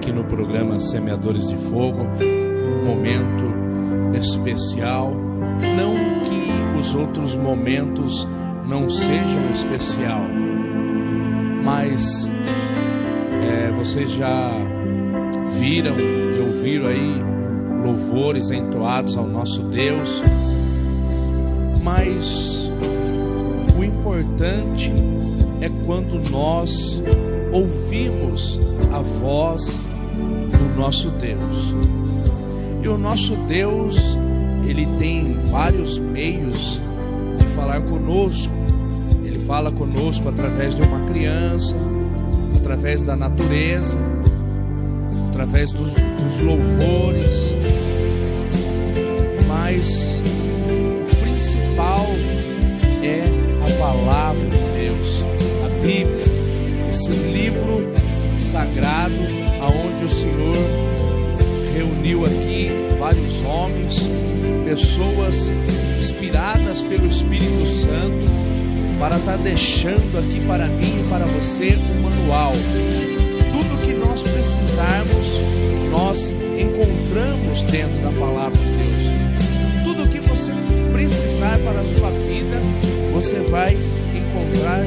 aqui no programa Semeadores de Fogo, um momento especial. Não que os outros momentos não sejam especial, mas vocês já viram e ouviram aí louvores entoados ao nosso Deus, mas o importante é quando nós ouvimos a voz do nosso Deus. E o nosso Deus, Ele tem vários meios de falar conosco. Ele fala conosco através de uma criança, através da natureza, através dos louvores. Mas o principal é a palavra de Deus, a Bíblia, esse livro sagrado aonde o Senhor reuniu aqui vários homens, pessoas inspiradas pelo Espírito Santo, para estar deixando aqui para mim e para você um manual. Tudo que nós precisarmos, nós encontramos dentro da palavra de Deus. Tudo que você precisar para a sua vida, você vai encontrar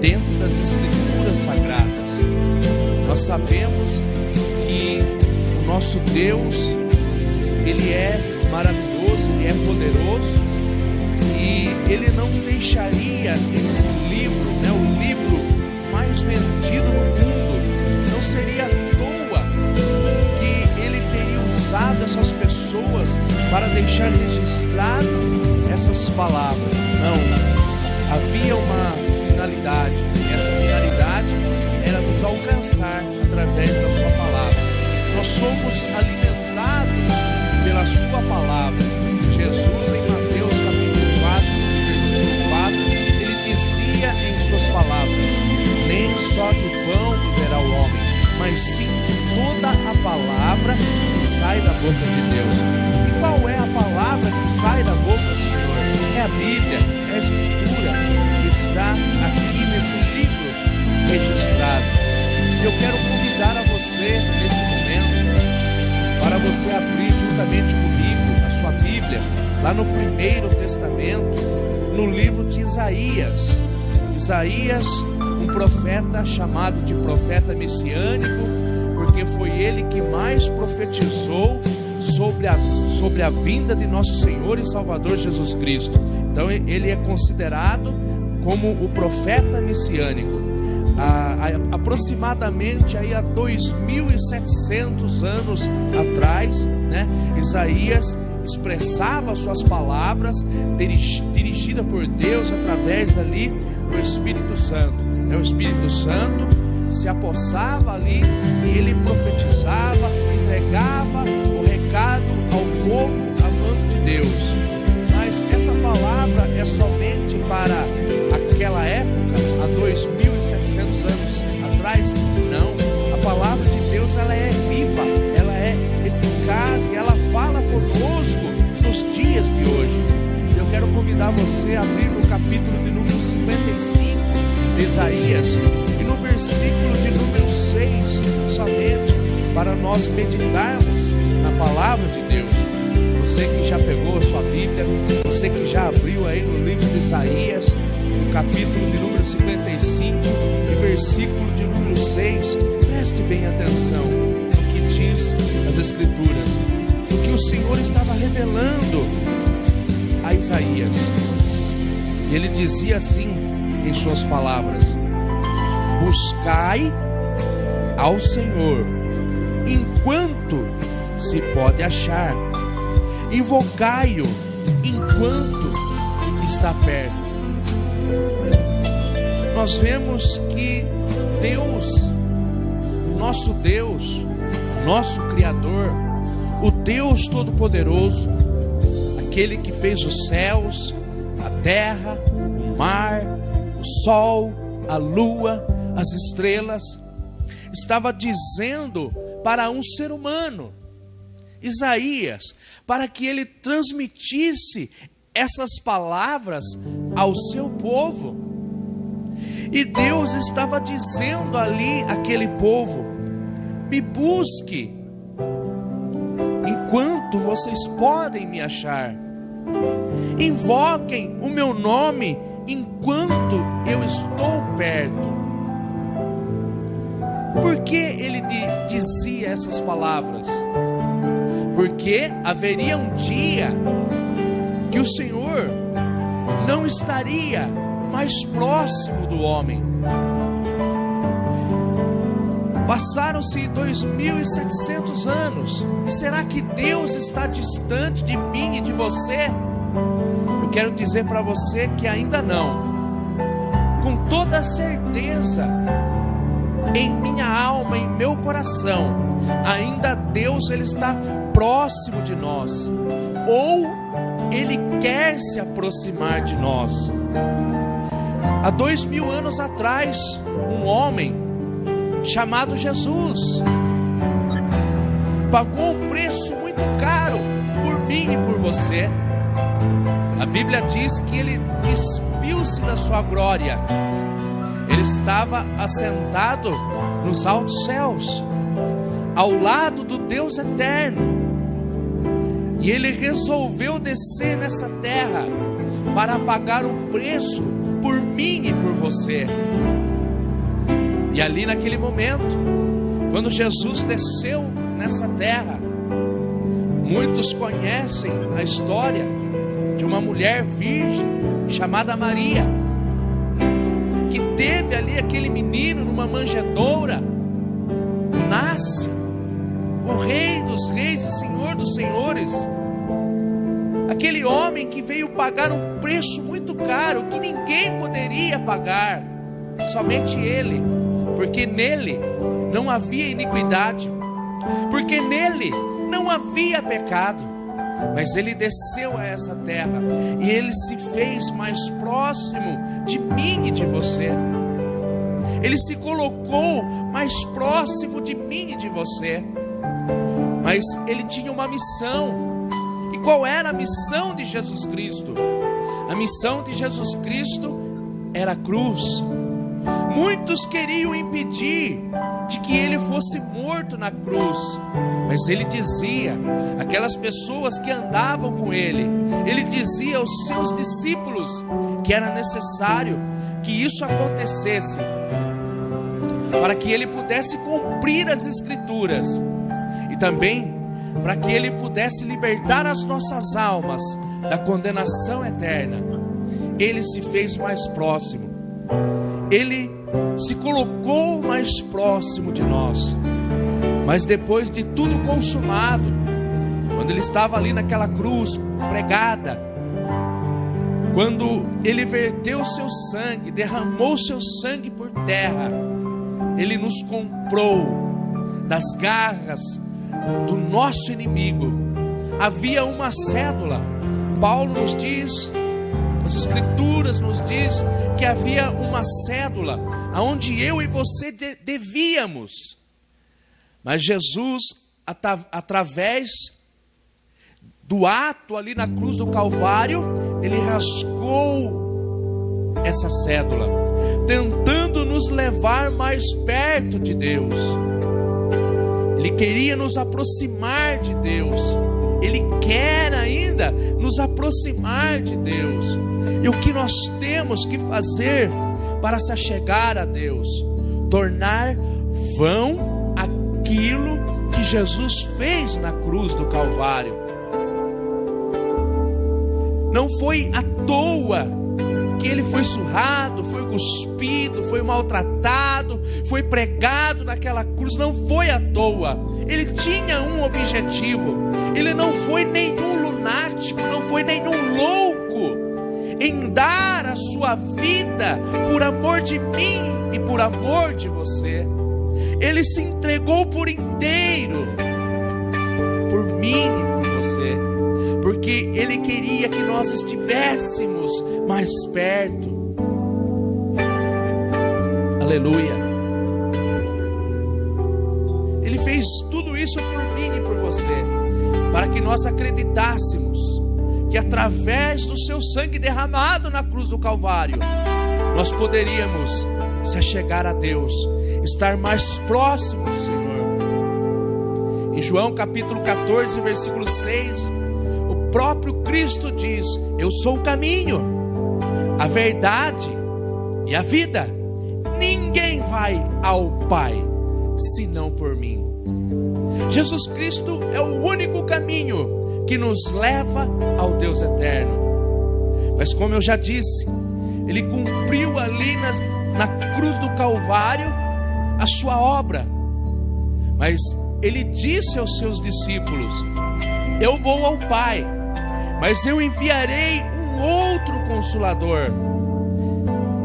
dentro das Escrituras Sagradas. Nós sabemos que o nosso Deus, Ele é maravilhoso, Ele é poderoso, e Ele não deixaria esse livro, o livro mais vendido no mundo, não seria à toa que Ele teria usado essas pessoas para deixar registrado essas palavras. Não, havia uma finalidade, e essa finalidade era nos alcançar através da sua palavra. Nós somos alimentados pela sua palavra. Jesus, em Mateus capítulo 4, versículo 4, ele dizia em suas palavras: nem só de pão viverá o homem, mas sim de toda a palavra que sai da boca de Deus. E qual é a palavra que sai da boca do Senhor? É a Bíblia, é a Escritura que está aqui nesse livro registrado. E eu quero convidar a você nesse momento para você abrir juntamente comigo a sua Bíblia lá no Primeiro Testamento, no livro de Isaías. Isaías, um profeta chamado de profeta messiânico, porque foi ele que mais profetizou sobre a vinda de nosso Senhor e Salvador Jesus Cristo. Então ele é considerado como o profeta messiânico. Aproximadamente aí há 2.700 anos atrás, Isaías expressava suas palavras dirigida por Deus através ali do Espírito Santo. O Espírito Santo se apossava ali e ele profetizava, entregava o recado ao povo amando de Deus. Mas essa palavra é somente para aquela época, há 2.700 anos atrás? Não, a palavra de Deus, ela é viva, ela é eficaz e ela fala conosco nos dias de hoje. Eu quero convidar você a abrir no capítulo de número 55 de Isaías e no versículo de número 6 somente, para nós meditarmos na palavra de Deus. Você que já pegou a sua Bíblia, você que já abriu aí no livro de Isaías, no capítulo de número 55 e versículo de número 6, preste bem atenção no que diz as Escrituras, no que o Senhor estava revelando a Isaías. E ele dizia assim em suas palavras: buscai ao Senhor enquanto se pode achar, invocai-o enquanto está perto. Nós vemos que Deus, o nosso Deus, o nosso Criador, o Deus Todo-Poderoso, aquele que fez os céus, a terra, o mar, o sol, a lua, as estrelas, estava dizendo para um ser humano, Isaías, para que ele transmitisse essas palavras ao seu povo. E Deus estava dizendo ali àquele povo: Me busque enquanto vocês podem me achar. Invoquem o meu nome enquanto eu estou perto. Por que ele dizia essas palavras? Porque haveria um dia que o Senhor não estaria mais próximo do homem. Passaram-se 2.700 anos. E será que Deus está distante de mim e de você? Eu quero dizer para você que ainda não. Com toda certeza, em minha alma, em meu coração, ainda Deus, Ele está próximo de nós. Ou Ele quer se aproximar de nós. Há 2.000 anos atrás, um homem chamado Jesus pagou um preço muito caro por mim e por você. A Bíblia diz que ele despiu-se da sua glória. Ele estava assentado nos altos céus, ao lado do Deus eterno, e ele resolveu descer nessa terra para pagar o preço por mim e por você. E ali naquele momento, quando Jesus desceu nessa terra, muitos conhecem a história de uma mulher virgem chamada Maria, que teve ali aquele menino numa manjedoura. Nasce o Rei dos Reis e Senhor dos Senhores, aquele homem que veio pagar um preço muito caro, que ninguém poderia pagar, somente ele. Porque nele não havia iniquidade, porque nele não havia pecado. Mas ele desceu a essa terra e ele se fez mais próximo de mim e de você. Ele se colocou mais próximo de mim e de você. Mas ele tinha uma missão. E qual era a missão de Jesus Cristo? A missão de Jesus Cristo era a cruz. Muitos queriam impedir de que ele fosse morto na cruz, mas ele dizia, aquelas pessoas que andavam com ele, ele dizia aos seus discípulos que era necessário que isso acontecesse, para que ele pudesse cumprir as Escrituras, e também para que ele pudesse libertar as nossas almas da condenação eterna. Ele se fez mais próximo, ele se colocou mais próximo de nós. Mas depois de tudo consumado, quando ele estava ali naquela cruz pregada, quando ele verteu o seu sangue, derramou o seu sangue por terra, ele nos comprou das garras do nosso inimigo. Havia uma cédula. Paulo nos diz, as Escrituras nos diz que havia uma cédula aonde eu e você devíamos. Mas Jesus, através do ato ali na cruz do Calvário, ele rasgou essa cédula, tentando nos levar mais perto de Deus. Ele queria nos aproximar de Deus. Ele quer ainda nos aproximar de Deus. E o que nós temos que fazer para se achegar a Deus? Tornar vão aquilo que Jesus fez na cruz do Calvário. Não foi à toa que ele foi surrado, foi cuspido, foi maltratado, foi pregado naquela cruz. Não foi à toa. Ele tinha um objetivo. Ele não foi nenhum lunático, não foi nenhum louco em dar a sua vida por amor de mim e por amor de você. Ele se entregou por inteiro por mim e por você, porque ele queria que nós estivéssemos mais perto. Aleluia. Ele fez tudo isso por mim e por você, para que nós acreditássemos que através do seu sangue derramado na cruz do Calvário, nós poderíamos se achegar a Deus, estar mais próximo do Senhor. Em João capítulo 14, versículo 6, o próprio Cristo diz: eu sou o caminho, a verdade e a vida. Ninguém vai ao Pai senão por mim. Jesus Cristo é o único caminho que nos leva ao Deus eterno. Mas como eu já disse, Ele cumpriu ali na cruz do Calvário a sua obra. Mas Ele disse aos seus discípulos: eu vou ao Pai, mas eu enviarei um outro Consolador.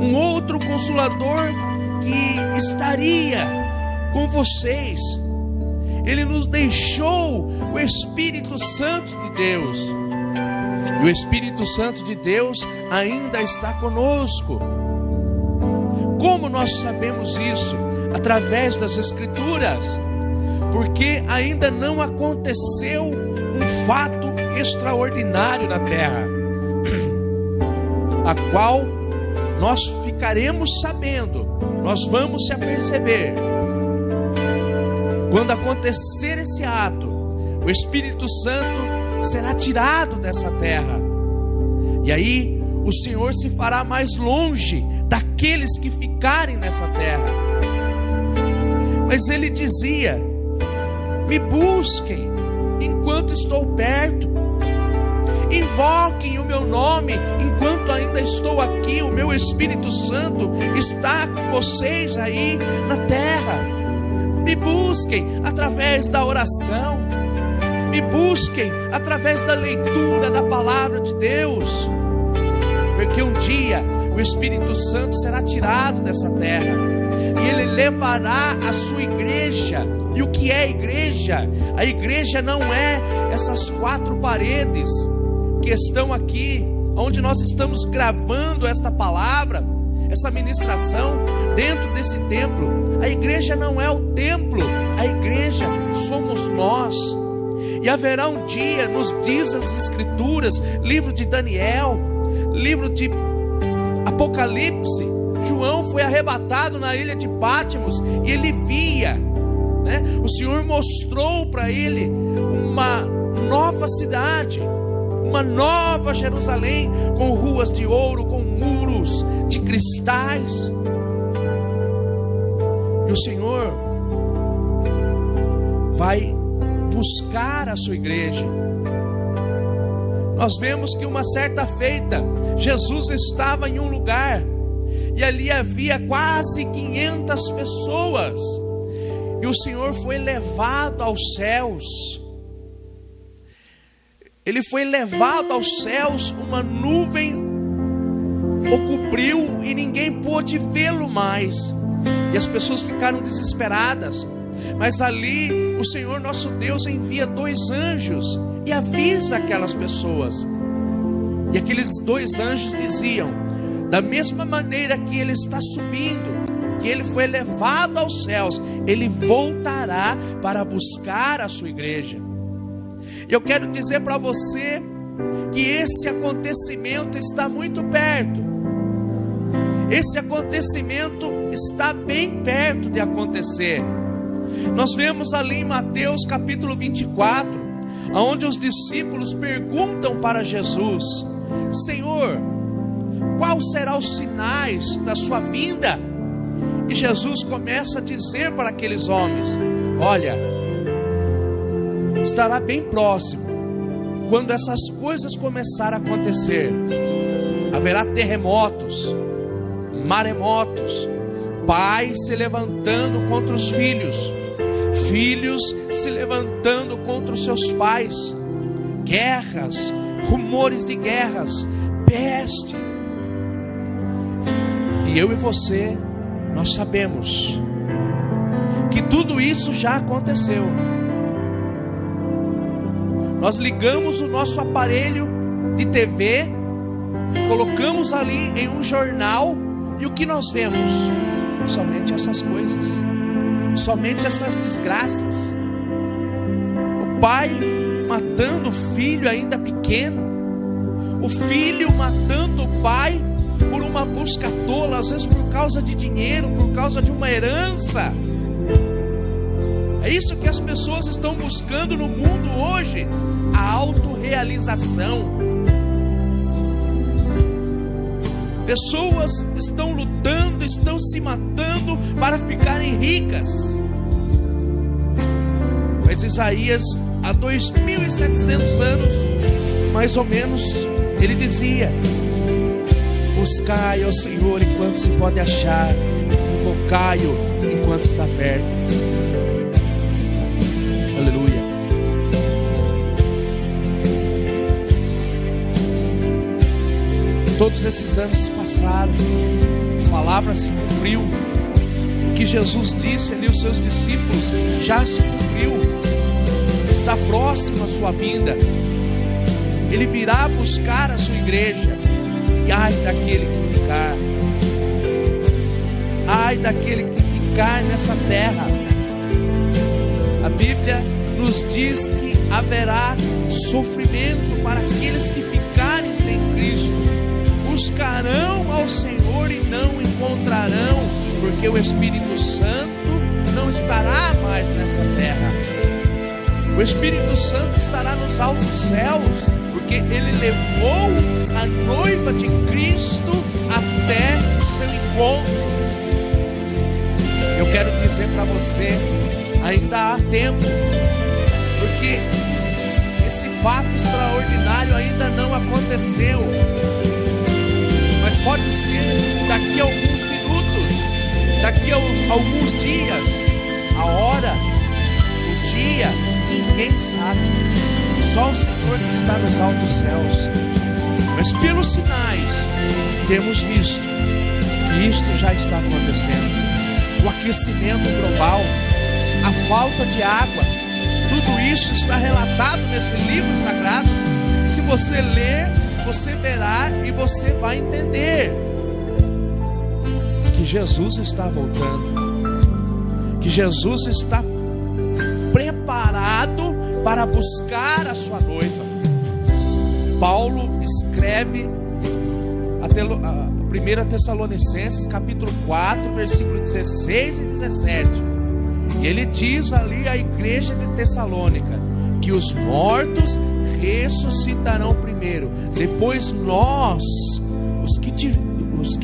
Um outro Consolador que estaria com vocês. Ele nos deixou o Espírito Santo de Deus. E o Espírito Santo de Deus ainda está conosco. Como nós sabemos isso? Através das Escrituras. Porque ainda não aconteceu um fato extraordinário na terra, a qual nós ficaremos sabendo, nós vamos se aperceber. Quando acontecer esse ato, o Espírito Santo será tirado dessa terra. E aí o Senhor se fará mais longe daqueles que ficarem nessa terra. Mas Ele dizia: me busquem enquanto estou perto. Invoquem o meu nome enquanto ainda estou aqui. O meu Espírito Santo está com vocês aí na terra. Me busquem através da oração. Me busquem através da leitura da palavra de Deus. Porque um dia o Espírito Santo será tirado dessa terra. E Ele levará a sua igreja. E o que é igreja? A igreja não é essas 4 paredes que estão aqui, onde nós estamos gravando esta palavra, essa ministração, dentro desse templo. A igreja não é o templo, a igreja somos nós. E haverá um dia, nos diz as Escrituras, livro de Daniel, livro de Apocalipse, João foi arrebatado na ilha de Patmos e ele via, né? O Senhor mostrou para ele uma nova cidade, uma nova Jerusalém, com ruas de ouro, com muros de cristais. E o Senhor vai buscar a sua igreja. Nós vemos que uma certa feita, Jesus estava em um lugar, e ali havia quase 500 pessoas, e o Senhor foi levado aos céus. Ele foi levado aos céus, uma nuvem o cobriu e ninguém pôde vê-lo mais. E as pessoas ficaram desesperadas. Mas ali o Senhor nosso Deus envia 2 anjos e avisa aquelas pessoas. E aqueles 2 anjos diziam: da mesma maneira que ele está subindo, que ele foi levado aos céus, ele voltará para buscar a sua igreja. E eu quero dizer para você que esse acontecimento está muito perto. Esse acontecimento está bem perto de acontecer. Nós vemos ali em Mateus capítulo 24, onde os discípulos perguntam para Jesus: Senhor, qual serão os sinais da sua vinda? E Jesus começa a dizer para aqueles homens: olha, estará bem próximo, quando essas coisas começarem a acontecer. Haverá terremotos, maremotos, pais se levantando contra os filhos, filhos se levantando contra os seus pais, guerras, rumores de guerras, peste. E eu e você, nós sabemos que tudo isso já aconteceu. Nós ligamos o nosso aparelho de TV, colocamos ali em um jornal, e o que nós vemos? Somente essas coisas, somente essas desgraças. O pai matando o filho ainda pequeno, o filho matando o pai por uma busca tola, às vezes por causa de dinheiro, por causa de uma herança. É isso que as pessoas estão buscando no mundo hoje, a autorrealização. Pessoas estão lutando, estão se matando para ficarem ricas. Mas Isaías, há 2.700 anos, mais ou menos, ele dizia: buscai ao Senhor enquanto se pode achar, invocai-o enquanto está perto. Aleluia. Todos esses anos se passaram, a palavra se cumpriu. O que Jesus disse ali aos seus discípulos já se cumpriu. Está próximo a sua vinda. Ele virá buscar a sua igreja. E ai daquele que ficar. Ai daquele que ficar nessa terra. A Bíblia nos diz que haverá sofrimento para aqueles que ficarem sem Cristo. Buscarão ao Senhor e não encontrarão, porque o Espírito Santo não estará mais nessa terra. O Espírito Santo estará nos altos céus, porque Ele levou a noiva de Cristo até o seu encontro. Eu quero dizer para você, ainda há tempo, porque esse fato extraordinário ainda não aconteceu. Mas pode ser daqui a alguns minutos, daqui a alguns dias, a hora, o dia, ninguém sabe. Só o Senhor que está nos altos céus. Mas pelos sinais, temos visto que isto já está acontecendo. O aquecimento global, a falta de água, tudo isso está relatado nesse livro sagrado. Se você ler, você verá e você vai entender que Jesus está voltando, que Jesus está preparado para buscar a sua noiva. Paulo escreve a 1 Tessalonicenses capítulo 4, versículo 16 e 17, e ele diz ali à igreja de Tessalônica que os mortos ressuscitarão primeiro, depois nós, os que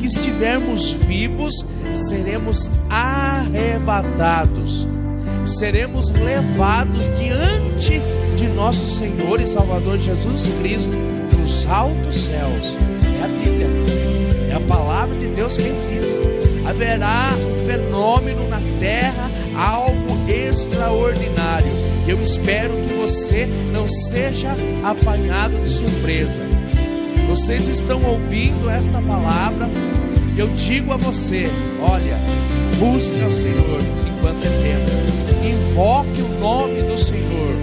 estivermos vivos, seremos arrebatados, seremos levados diante de nosso Senhor e Salvador Jesus Cristo nos altos céus. É a Bíblia, é a palavra de Deus quem diz. Haverá um fenômeno na terra, algo extraordinário. Eu espero que você não seja apanhado de surpresa. Vocês estão ouvindo esta palavra. Eu digo a você: olha, busque ao Senhor enquanto é tempo. Invoque o nome do Senhor.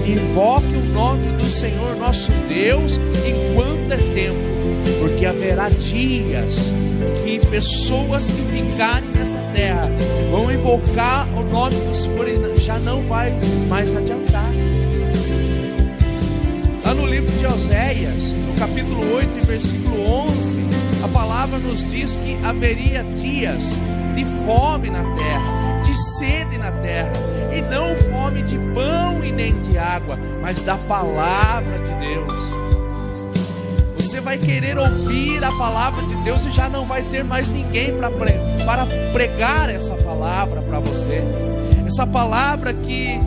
Invoque o nome do Senhor nosso Deus enquanto é tempo. Porque haverá dias que pessoas que ficarem nessa terra vão invocar o nome do Senhor e já não vai mais adiantar. Lá no livro de Oséias, no capítulo 8 e versículo 11, a palavra nos diz que haveria dias de fome na terra, de sede na terra, e não fome de pão e nem de água, mas da palavra de Deus. Você vai querer ouvir a palavra de Deus e já não vai ter mais ninguém para pregar essa palavra para você. Essa palavra que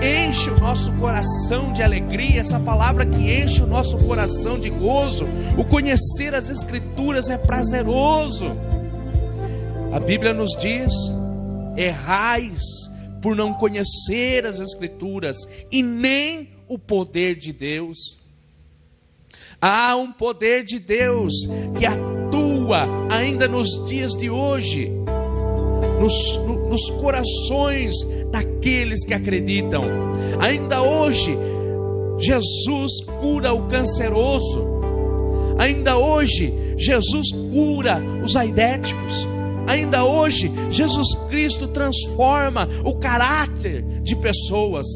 enche o nosso coração de alegria, essa palavra que enche o nosso coração de gozo. O conhecer as Escrituras é prazeroso. A Bíblia nos diz: errais por não conhecer as Escrituras e nem o poder de Deus. Há um poder de Deus que atua ainda nos dias de hoje, nos corações daqueles que acreditam. Ainda hoje, Jesus cura o canceroso. Ainda hoje, Jesus cura os aidéticos. Ainda hoje, Jesus Cristo transforma o caráter de pessoas,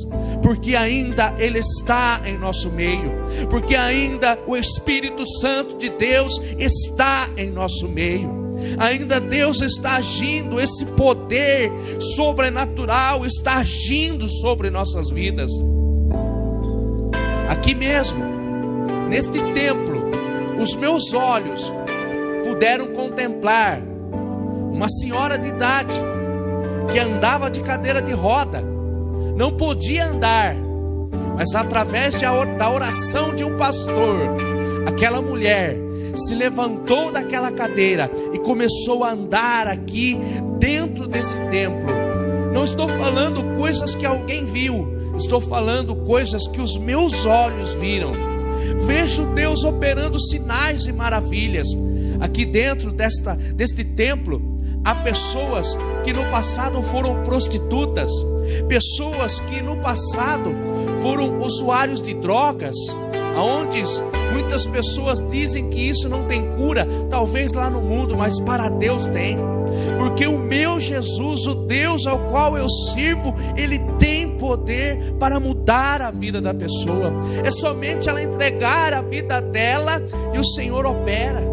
porque ainda Ele está em nosso meio, porque ainda o Espírito Santo de Deus está em nosso meio. Ainda Deus está agindo, esse poder sobrenatural está agindo sobre nossas vidas. Aqui mesmo, neste templo, os meus olhos puderam contemplar uma senhora de idade que andava de cadeira de roda, não podia andar, mas através da oração de um pastor, aquela mulher se levantou daquela cadeira e começou a andar aqui dentro desse templo. Não estou falando coisas que alguém viu, estou falando coisas que os meus olhos viram. Vejo Deus operando sinais e maravilhas. Aqui dentro deste templo, há pessoas que no passado foram prostitutas, pessoas que no passado foram usuários de drogas, aonde muitas pessoas dizem que isso não tem cura, talvez lá no mundo, mas para Deus tem. Porque o meu Jesus, o Deus ao qual eu sirvo, Ele tem poder para mudar a vida da pessoa. É somente ela entregar a vida dela e o Senhor opera.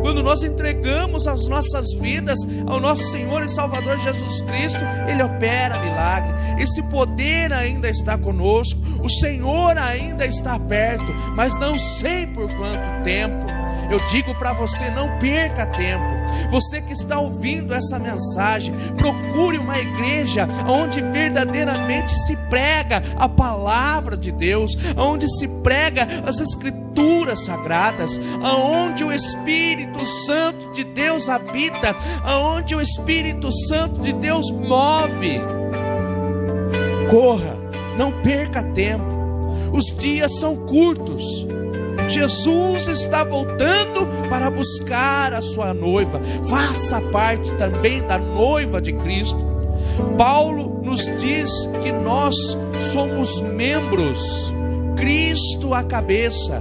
Quando nós entregamos as nossas vidas ao nosso Senhor e Salvador Jesus Cristo, Ele opera milagre. Esse poder ainda está conosco, o Senhor ainda está perto, mas não sei por quanto tempo. Eu digo para você, não perca tempo. Você que está ouvindo essa mensagem, procure uma igreja onde verdadeiramente se prega a palavra de Deus, onde se prega as escrituras sagradas, aonde o Espírito Santo de Deus habita, aonde o Espírito Santo de Deus move. Corra, não perca tempo. Os dias são curtos. Jesus está voltando para buscar a sua noiva. Faça parte também da noiva de Cristo. Paulo nos diz que nós somos membros, Cristo a cabeça,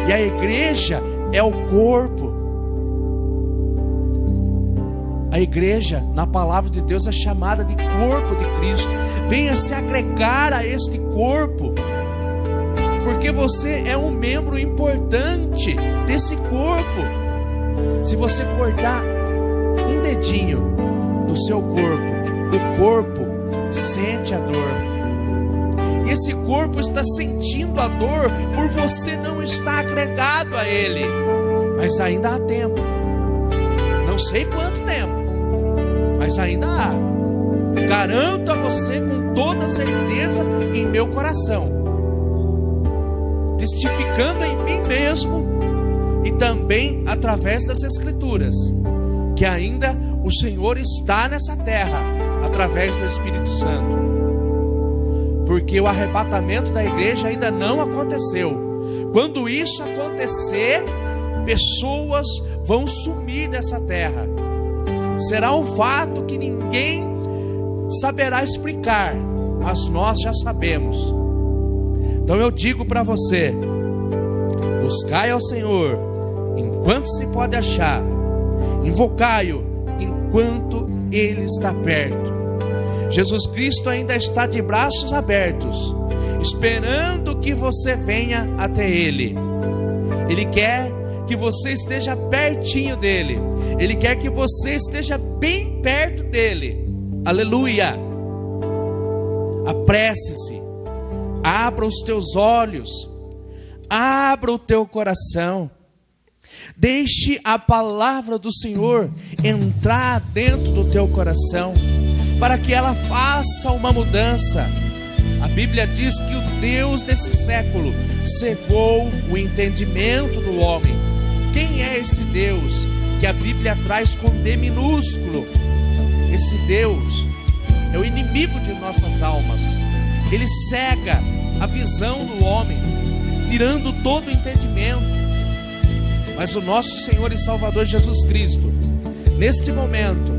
e a igreja é o corpo. A igreja, na palavra de Deus, é chamada de corpo de Cristo. Venha se agregar a este corpo, porque você é um membro importante desse corpo. Se você cortar um dedinho do seu corpo, o corpo sente a dor. E esse corpo está sentindo a dor por você não estar agregado a ele. Mas ainda há tempo. Não sei quanto tempo, mas ainda há. Garanto a você com toda certeza em meu coração, testificando em mim mesmo e também através das Escrituras, que ainda o Senhor está nessa terra através do Espírito Santo, porque o arrebatamento da igreja ainda não aconteceu. Quando isso acontecer, pessoas vão sumir dessa terra. Será um fato que ninguém saberá explicar, mas nós já sabemos. Então eu digo para você: buscai ao Senhor enquanto se pode achar, invocai-o enquanto Ele está perto. Jesus Cristo ainda está de braços abertos, esperando que você venha até Ele. Ele quer que você esteja pertinho dEle. Ele quer que você esteja bem perto dEle. Aleluia! Apresse-se. Abra os teus olhos, abra o teu coração, deixe a palavra do Senhor entrar dentro do teu coração, para que ela faça uma mudança. A Bíblia diz que o Deus desse século cegou o entendimento do homem. Quem é esse Deus que a Bíblia traz com D minúsculo? Esse Deus é o inimigo de nossas almas. Ele cega a visão do homem, tirando todo o entendimento. Mas o nosso Senhor e Salvador Jesus Cristo, neste momento,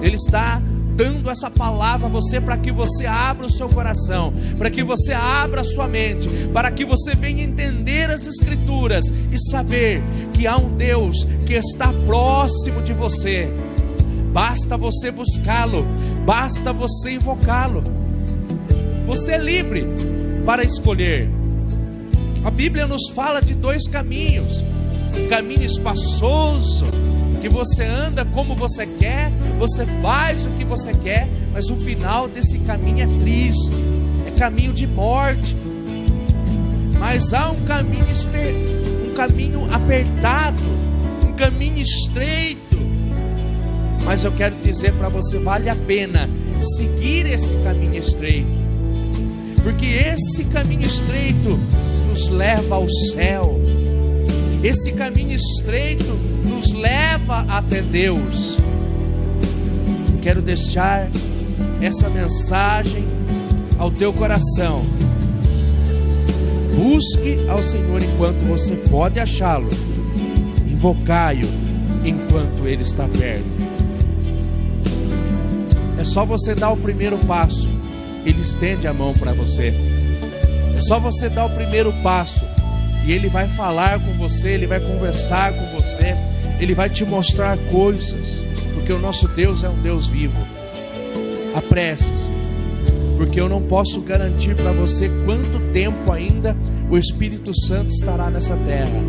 Ele está dando essa palavra a você, para que você abra o seu coração, para que você abra a sua mente, para que você venha entender as Escrituras e saber que há um Deus que está próximo de você. Basta você buscá-lo, basta você invocá-lo. Você é livre para escolher. A Bíblia nos fala de dois caminhos: um caminho espaçoso que você anda como você quer, você faz o que você quer, mas o final desse caminho é triste, é caminho de morte. Mas há um caminho apertado, um caminho estreito. Mas eu quero dizer para você, vale a pena seguir esse caminho estreito, porque esse caminho estreito nos leva ao céu. Esse caminho estreito nos leva até Deus. Eu quero deixar essa mensagem ao teu coração. Busque ao Senhor enquanto você pode achá-lo. Invocai-o enquanto Ele está perto. É só você dar o primeiro passo, Ele estende a mão para você. É só você dar o primeiro passo e Ele vai falar com você, Ele vai conversar com você, Ele vai te mostrar coisas, porque o nosso Deus é um Deus vivo. Apresse-se, porque eu não posso garantir para você quanto tempo ainda o Espírito Santo estará nessa terra.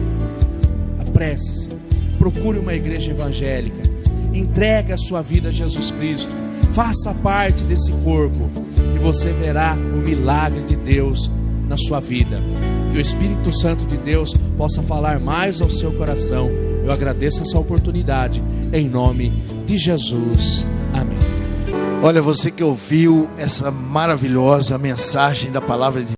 Apresse-se, procure uma igreja evangélica, entregue a sua vida a Jesus Cristo, faça parte desse corpo e você verá o milagre de Deus na sua vida. Que o Espírito Santo de Deus possa falar mais ao seu coração. Eu agradeço essa oportunidade em nome de Jesus. Amém. Olha, você que ouviu essa maravilhosa mensagem da palavra de